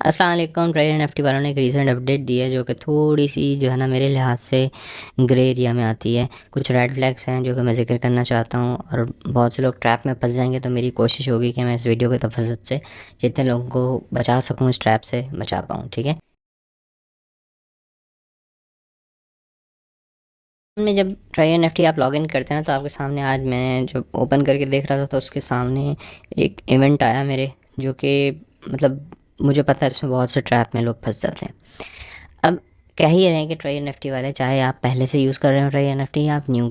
अस्सलाम वालेकुम। Try NFT वालों ने एक रीसेंट अपडेट दी है जो कि थोड़ी सी जो है ना मेरे लिहाज से ग्रे एरिया में आती है। कुछ रेड फ्लैग्स हैं जो कि मैं जिक्र करना चाहता हूँ और बहुत से लोग ट्रैप में फंस जाएंगे, तो मेरी कोशिश होगी कि मैं इस वीडियो के तफसत से जितने लोगों को बचा सकूँ इस ट्रैप से बचा पाऊँ। ठीक है, में जब ट्राई एनएफटी आप लॉगिन करते हैं तो आपके सामने आज मैं जब ओपन करके देख रहा था तो उसके सामने एक इवेंट आया मेरे, जो कि मतलब मुझे पता है इसमें बहुत से ट्रैप में लोग फंस जाते हैं। अब कह ही रहे हैं कि ट्राई एनएफटी वाले, चाहे आप पहले से यूज़ कर रहे हो ट्राई एनएफटी या आप न्यू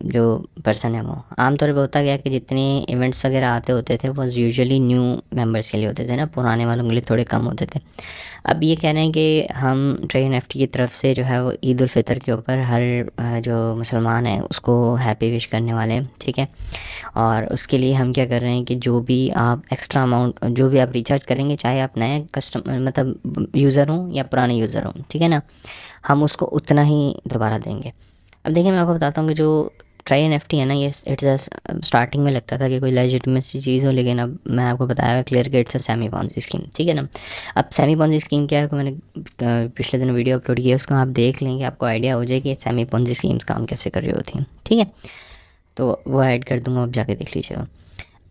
जो पर्सन है, वो आमतौर पे होता गया कि जितने इवेंट्स वगैरह आते होते थे वो यूजुअली न्यू मेंबर्स के लिए होते थे ना, पुराने वालों के लिए थोड़े कम होते थे। अब ये कह रहे हैं कि हम ट्राई एनएफटी की तरफ से जो है वो ईद उल फितर के ऊपर हर जो मुसलमान है उसको हैप्पी विश करने वाले हैं। ठीक है, और उसके लिए हम क्या कर रहे हैं कि जो भी आप एक्स्ट्रा अमाउंट जो भी आप रिचार्ज करेंगे, चाहे आप नए कस्टमर मतलब यूज़र हों या पुराने यूज़र हों, ठीक है ना, हम उसको उतना ही दोबारा देंगे। अब देखिए, मैं आपको बताता हूँ कि जो ट्राई एनएफटी है ना, ये इट्स स्टार्टिंग में लगता था कि कोई लेजिटिमेट सी चीज़ हो, लेकिन अब मैं आपको बताया है क्लियर कि it's a semi Ponzi scheme. ठीक है ना। अब सेमी पॉन्जी स्कीम क्या है, कि मैंने पिछले दिन वीडियो अपलोड किया, उसको आप देख लेंगे, आपको आइडिया हो जाए कि सेमी पॉन्जी स्कीम्स काम कैसे कर रही होती हैं। ठीक है, तो वो ऐड कर दूंगा, आप जाके देख लीजिएगा।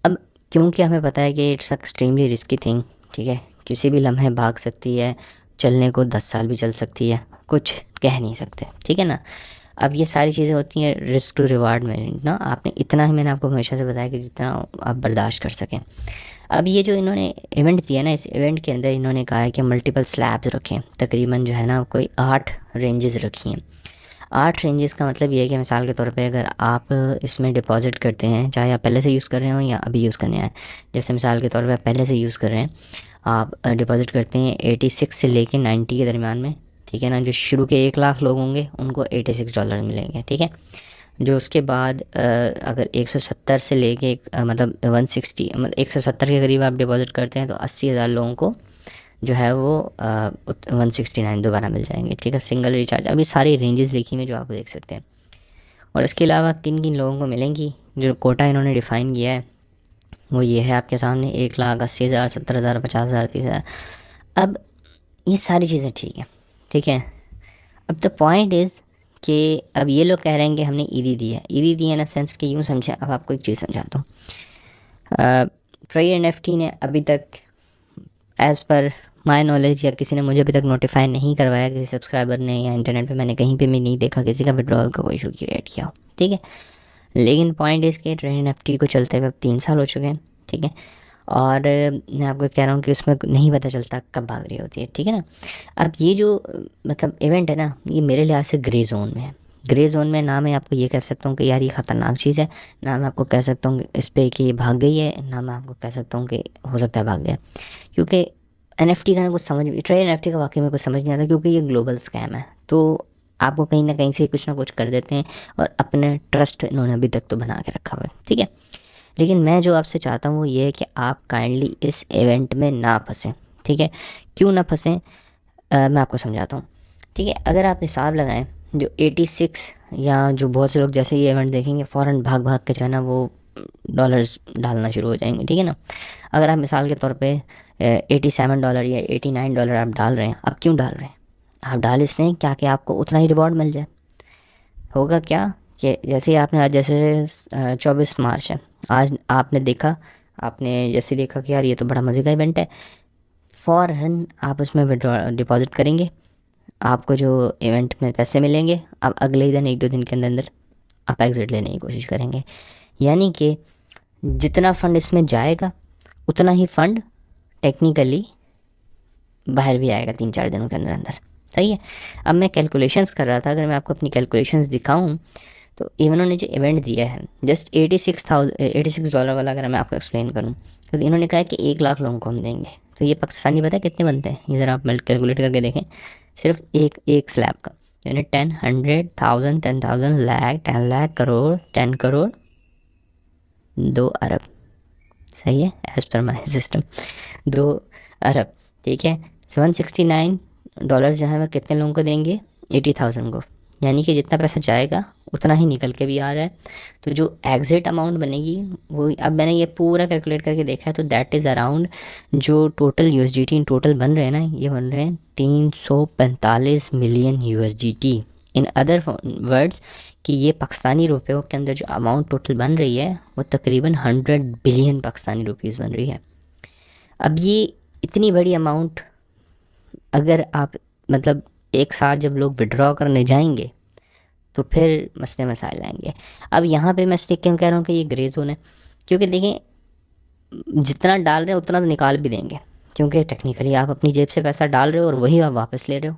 अब क्योंकि हमें पता है कि इट्स एक्सट्रीमली रिस्की थिंग, ठीक है, किसी भी लम्हे भाग सकती है, चलने को 10 साल भी चल सकती है, कुछ कह नहीं सकते। ठीक है ना। अब ये सारी चीज़ें होती हैं रिस्क टू रिवार्ड में ना, आपने इतना ही, मैंने आपको हमेशा से बताया कि जितना आप बर्दाश्त कर सकें। अब ये जो इन्होंने इवेंट दिया ना, इस इवेंट के अंदर इन्होंने कहा है कि मल्टीपल स्लैब्स रखें, तकरीबन जो है ना कोई 8 रेंजेस रखी हैं। 8 रेंजेस का मतलब ये है कि मिसाल के तौर पे अगर आप इसमें डिपॉज़िट करते हैं, चाहे आप पहले से यूज़ कर रहे हो या अभी यूज़ करने आए, जैसे मिसाल के तौर पे आप पहले से यूज़ कर रहे हैं, आप डिपॉज़िट करते हैं 86 से लेके 90 के दरमियान में। ठीक है ना, जो शुरू के 1 लाख लोग होंगे उनको $86 मिलेंगे। ठीक है, जो उसके बाद अगर 170 से लेके मतलब 160 मतलब 170 के करीब आप डिपॉज़िट करते हैं तो 80,000 लोगों को जो है वो 169 दोबारा मिल जाएंगे। ठीक है, सिंगल रिचार्ज। अभी सारी रेंजेस लिखी हुई जो आप देख सकते हैं। और इसके अलावा किन किन लोगों को मिलेंगी, जो कोटा इन्होंने डिफ़ाइन किया है वो ये है आपके सामने, 1,80,000, 70,000, 50,000, 30,000। अब ये सारी चीज़ें ठीक है। ठीक है, अब द पॉइंट इज़ कि अब ये लोग कह रहे हैं कि हमने ईदी दी है। ईदी दी है ना सेंस कि यूँ समझें। अब आपको एक चीज़ समझाता हूँ। ट्राई एनएफटी ने अभी तक एज़ पर माय नॉलेज, या किसी ने मुझे अभी तक नोटिफाई नहीं करवाया, किसी सब्सक्राइबर ने या इंटरनेट पे मैंने कहीं पे भी नहीं देखा किसी का विड्रॉल का कोई इशू क्रिएट किया हो। ठीक है, लेकिन पॉइंट इस के ट्रेन एनएफटी को चलते हुए अब 3 साल हो चुके हैं। ठीक है, और मैं आपको कह रहा हूँ कि उसमें नहीं पता चलता कब भाग रही होती है। ठीक है ना। अब ये जो मतलब इवेंट है ना, ये मेरे लिहाज से ग्रे जोन में है। ग्रे जोन में ना मैं आपको ये कह सकता हूँ कि यार ये ख़तरनाक चीज़ है, ना मैं आपको कह सकता हूँ कि इस पर कि ये भाग गई है, ना मैं आपको कह सकता हूँ कि हो सकता है भाग गया। क्योंकि एनएफटी का ना कुछ समझ, ट्रेड एनएफटी का वाकई में कुछ समझ नहीं आता, क्योंकि ये ग्लोबल स्कैम है। तो आपको कहीं ना कहीं से कुछ ना कुछ कर देते हैं, और अपने ट्रस्ट इन्होंने अभी तक तो बना के रखा हुआ है। ठीक है, लेकिन मैं जो आपसे चाहता हूँ वो ये है कि आप काइंडली इस इवेंट में ना फंसें। ठीक है, क्यों ना फंसें, मैं आपको समझाता हूँ। ठीक है, अगर आप हिसाब लगाएं, जो 86 या जो बहुत से लोग जैसे ये इवेंट देखेंगे फ़ौरन भाग भाग के जो है ना वो डॉलर्स डालना शुरू हो जाएंगे। ठीक है ना। अगर आप मिसाल के तौर पे $87 या $89 आप डाल रहे हैं, आप क्यों डाल रहे हैं? आप डाल इसलिए हैं क्या कि आपको उतना ही रिवॉर्ड मिल जाए। होगा क्या कि जैसे ही आपने आज, जैसे 24 मार्च है, आज आपने देखा, आपने जैसे देखा कि यार ये तो बड़ा मज़े का इवेंट है, फ़ौरन आप उसमें विड्रॉ डिपॉज़िट करेंगे, आपको जो इवेंट में पैसे मिलेंगे, आप अगले ही दिन 1-2 दिन के अंदर अंदर आप एग्ज़िट लेने की कोशिश करेंगे। यानी कि जितना फ़ंड इसमें जाएगा उतना ही फ़ंड टेक्निकली बाहर भी आएगा 3-4 दिनों के अंदर अंदर। सही है। अब मैं कैलकुलेशंस कर रहा था, अगर मैं आपको अपनी कैलकुलेशंस दिखाऊं, तो इन्होंने जो इवेंट दिया है जस्ट $86 वाला, अगर मैं आपको एक्सप्लेन करूं, तो इन्होंने कहा है कि 1 लाख लोगों को हम देंगे। तो ये पाकिस्तानी पता है कितने बनते हैं, ये ज़रा आप कैलकुलेट करके देखें। सिर्फ एक एक स्लैब का, यानी 10, 100, 1000, 10,000, लाख, 10 लाख, करोड़, 10 करोड़, 2 अरब। सही है, एज़ पर माई सिस्टम 2 अरब। ठीक है, $169 जो है वह कितने लोगों को देंगे? 80,000 को। यानी कि जितना पैसा जाएगा उतना ही निकल के भी आ रहा है। तो जो एग्जिट अमाउंट बनेगी वो, अब मैंने ये पूरा कैलकुलेट करके देखा है, तो दैट इज़ अराउंड, जो टोटल यूएसडीटी इन टोटल बन रहे हैं ना, ये बन रहे हैं 345 million USDT. In other words कि ये पाकिस्तानी रुपयों के अंदर जो अमाउंट टोटल बन रही है वो तकरीबन 100 बिलियन पाकिस्तानी रुपीज़ बन रही है। अब ये इतनी बड़ी अमाउंट अगर आप मतलब एक साथ जब लोग विड्रॉ करने जाएंगे तो फिर मसले मसाइल आएंगे। अब यहाँ पे मैं इसलिए क्यों कह रहा हूँ कि ये ग्रे जोन है, क्योंकि देखें जितना डाल रहे हैं उतना तो निकाल भी देंगे, क्योंकि टेक्निकली आप अपनी जेब से पैसा डाल रहे हो और वही आप वापस ले रहे हो।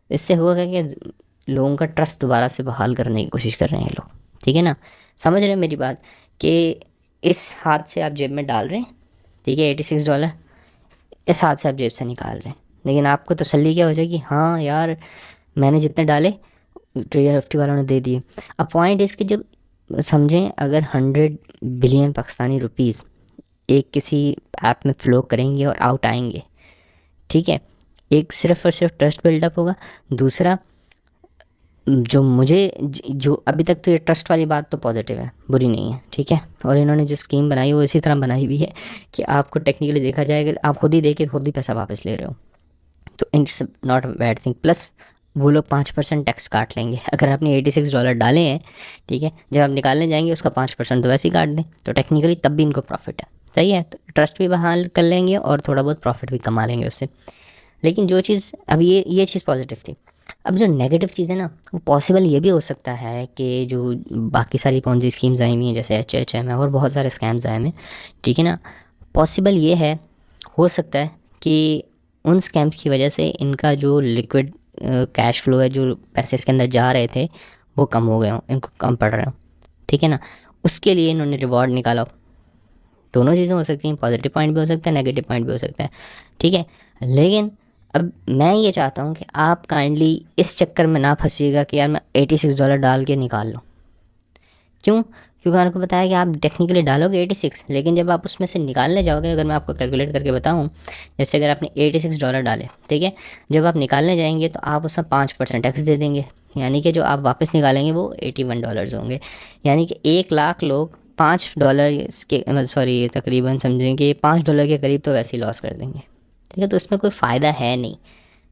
इससे होगा कि लोगों का ट्रस्ट दोबारा से बहाल करने की कोशिश कर रहे हैं लोग, ठीक है ना। समझ रहे हैं मेरी बात, कि इस हाथ से आप जेब में डाल रहे हैं, ठीक है, $86, इस हाथ से आप जेब से निकाल रहे हैं, लेकिन आपको तसल्ली क्या हो जाएगी, हाँ यार मैंने जितने डाले TFT वालों ने दे दिए। अब पॉइंट इसके, जब समझें अगर 100 बिलियन पाकिस्तानी रुपीज़ एक किसी ऐप में फ़्लो करेंगे और आउट आएंगे, ठीक है, एक सिर्फ और सिर्फ ट्रस्ट बिल्डअप होगा। दूसरा जो मुझे जो अभी तक तो ये ट्रस्ट वाली बात तो पॉजिटिव है, बुरी नहीं है, ठीक है, और इन्होंने जो स्कीम बनाई वो इसी तरह बनाई हुई है कि आपको टेक्निकली देखा जाएगा आप खुद ही दे के खुद ही पैसा वापस ले रहे हो, तो it's not a bad thing. Plus वो लोग 5% टैक्स काट लेंगे अगर आपने $86 डाले हैं, ठीक है, जब आप निकालने जाएंगे उसका 5% तो वैसे ही काट दें, तो टेक्निकली तब भी इनको प्रॉफिट है, सही है, तो ट्रस्ट भी बहाल कर लेंगे और थोड़ा बहुत प्रॉफिट भी कमा लेंगे उससे। लेकिन जो चीज़ अब ये चीज़ पॉजिटिव थी। अब जो नेगेटिव चीज़ है ना, वो पॉसिबल ये भी हो सकता है कि जो बाकी सारी पॉन्जी स्कीम्स आई हुई हैं जैसे HHM है और बहुत सारे स्कैम्स आए हैं, ठीक है ना, पॉसिबल ये है, हो सकता है कि उन स्कैम्स की वजह से इनका जो लिक्विड कैश फ्लो है, जो पैसे इसके अंदर जा रहे थे वो कम हो गए हों, इनको कम पड़ रहे हों, ठीक है ना, उसके लिए इन्होंने रिवॉर्ड निकाला हो। दोनों चीज़ें हो सकती हैं, पॉजिटिव पॉइंट भी हो सकता है, नेगेटिव पॉइंट भी हो सकता है, ठीक है। लेकिन अब मैं ये चाहता हूँ कि आप काइंडली इस चक्कर में ना फंसिएगा कि यार मैं $86 डाल के निकाल लूँ। क्यों? क्योंकि आपको बताया कि आप टेक्निकली डालोगे 86, लेकिन जब आप उसमें से निकालने जाओगे, अगर मैं आपको कैलकुलेट करके बताऊं, जैसे अगर आपने $86 डाले, ठीक है, जब आप निकालने जाएंगे तो आप उसमें 5% टैक्स दे देंगे, यानी कि जो आप वापस निकालेंगे वो $81 होंगे। यानी कि 1 लाख लोग $5 के सॉरी तकरीबन समझें कि $5 के करीब तो वैसे ही लॉस कर देंगे, ठीक है, तो इसमें कोई फ़ायदा है नहीं,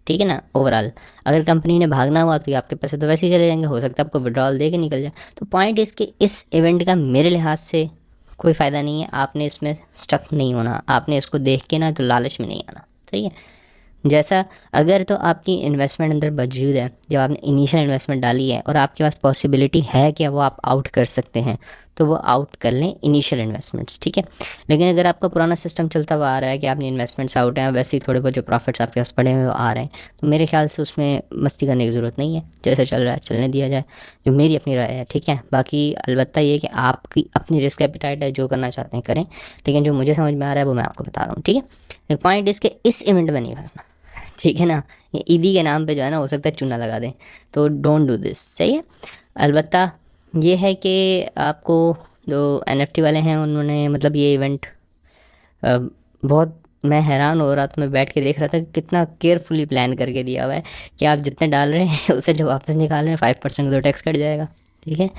ठीक है ना। ओवरऑल अगर कंपनी ने भागना हुआ तो ये आपके पैसे तो वैसे ही चले जाएंगे, हो सकता है आपको विड्रॉल दे के निकल जाए। तो पॉइंट इसके इस इवेंट का मेरे लिहाज से कोई फ़ायदा नहीं है, आपने इसमें स्टक नहीं होना, आपने इसको देख के ना तो लालच में नहीं आना, सही है। जैसा अगर तो आपकी इन्वेस्टमेंट अंदर मौजूद है, जब आपने इनिशियल इन्वेस्टमेंट डाली है और आपके पास पॉसिबिलिटी है कि वो आप आउट कर सकते हैं, तो वो आउट कर लें इनिशियल इन्वेस्टमेंट्स, ठीक है। लेकिन अगर आपका पुराना सिस्टम चलता हुआ आ रहा है कि आपने इन्वेस्टमेंट्स आउट हैं, वैसे ही थोड़े बहुत जो प्रॉफिट्स आपके पास पड़े हुए वो आ रहे हैं, तो मेरे ख्याल से उसमें मस्ती करने की ज़रूरत नहीं है, जैसे चल रहा है चलने दिया जाए, जो मेरी अपनी राय है, ठीक है। बाकी अलबत्ता ये कि आपकी अपनी रिस्क एपिटाइट है, जो करना चाहते हैं करें, लेकिन जो मुझे समझ में आ रहा है वो मैं आपको बता रहा हूँ, ठीक है। पॉइंट इसके इस इवेंट में नहीं फंसना, ठीक है ना, ये ईदी के नाम पे जो है ना हो सकता है चूना लगा दें, तो डोंट डू दिस, सही है। अलबत्ता ये है कि आपको जो NFT वाले हैं उन्होंने मतलब ये इवेंट बहुत, मैं हैरान हो रहा था, मैं बैठ के देख रहा था कि कितना केयरफुली प्लान करके दिया हुआ है कि आप जितने डाल रहे हैं उसे जब वापस निकाल रहे हैं 5% तो टैक्स कट जाएगा, ठीक है,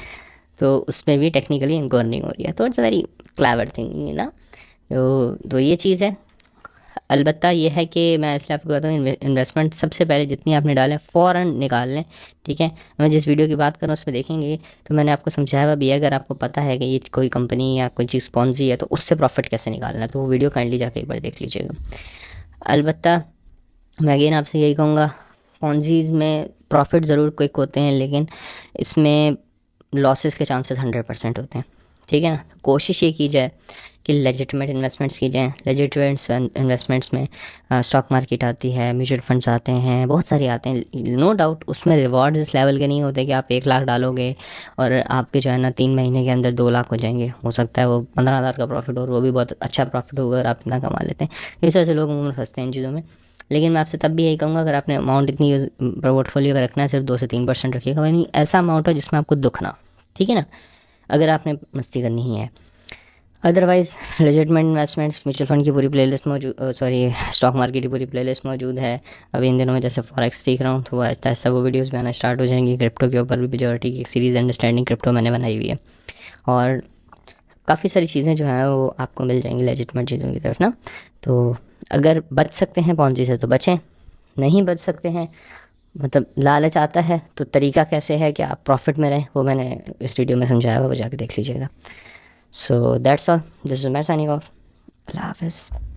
तो उसमें भी टेक्निकली इनको अर्निंग हो रही है, तो इट्स वेरी क्लेवर थिंग ना। तो ये चीज़ है। अलबत्ता ये है कि मैं इसलिए आपको कहता हूँ इन्वेस्टमेंट सबसे पहले जितनी आपने डालें फ़ौरन निकाल लें, ठीक है। मैं जिस वीडियो की बात कर रहा हूँ उसमें देखेंगे तो मैंने आपको समझाया हुआ भी है, अगर आपको पता है कि ये कोई कंपनी या कोई चीज़ स्पॉन्जी है तो उससे प्रॉफिट कैसे निकालना है, तो वो वीडियो काइंडली जाके एक बार देख लीजिएगा। अलबत्ता मैं अगेन आपसे यही कहूँगा, पॉन्जीज़ में प्रॉफिट ज़रूर क्विक होते हैं, लेकिन इसमें लॉसेस के चांसेस 100% होते हैं, ठीक है ना। कोशिश ये की जाए कि लेजिटिमेट इन्वेस्टमेंट्स की जाएँ। लेजिटिमेट इन्वेस्टमेंट्स में स्टॉक मार्केट आती है, म्यूचुअल फंड्स आते हैं, बहुत सारे आते हैं, नो डाउट उसमें रिवॉर्ड्स इस लेवल के नहीं होते कि आप 1 लाख डालोगे और आपके जो है ना 3 महीने के अंदर 2 लाख हो जाएंगे, हो सकता है वो 15,000 का प्रॉफिट हो और वो भी बहुत अच्छा प्रॉफिट होगा और आप इतना कमा लेते हैं। इस वजह से लोग उम्र फंसते हैं इन चीज़ों में। लेकिन मैं आपसे तब भी यही कहूँगा, अगर आपने अमाउंट इतनी पोर्टफोलियो का रखना है सिर्फ 2 से 3% रखिएगा, यानी ऐसा अमाउंट हो जिसमें आपको दुख ना, ठीक है ना। अगर आपने मस्ती करनी ही है, अदरवाइज़ लेजिटमेंट इन्वेस्टमेंट्स, म्यूचुअल फंड की पूरी प्लेलिस्ट मौजूद, सॉरी स्टॉक मार्केट की पूरी प्लेलिस्ट मौजूद है। अभी इन दिनों में जैसे फॉरेक्स सीख रहा हूँ तो आहिस्ता आहिस्ता वो वीडियोज़ भी आना स्टार्ट हो जाएंगी। क्रिप्टो के ऊपर भी मेजॉरिटी की एक सीरीज़ अंडरस्टैंडिंग क्रिप्टो मैंने बनाई हुई है, और काफ़ी सारी चीज़ें जो हैं वो आपको मिल जाएंगी लेजिटमेंट चीज़ों की तरफ ना। तो अगर बच सकते हैं पॉन्जी से तो बचें, नहीं बच सकते हैं, मतलब लालच आता है तो तरीका कैसे है कि आप प्रॉफिट में रहें, वो मैंने इस वीडियो में समझाया हुआ, वो जाके देख लीजिएगा। So that's all, this is Umar signing off. अल्लाह हाफ़िज़।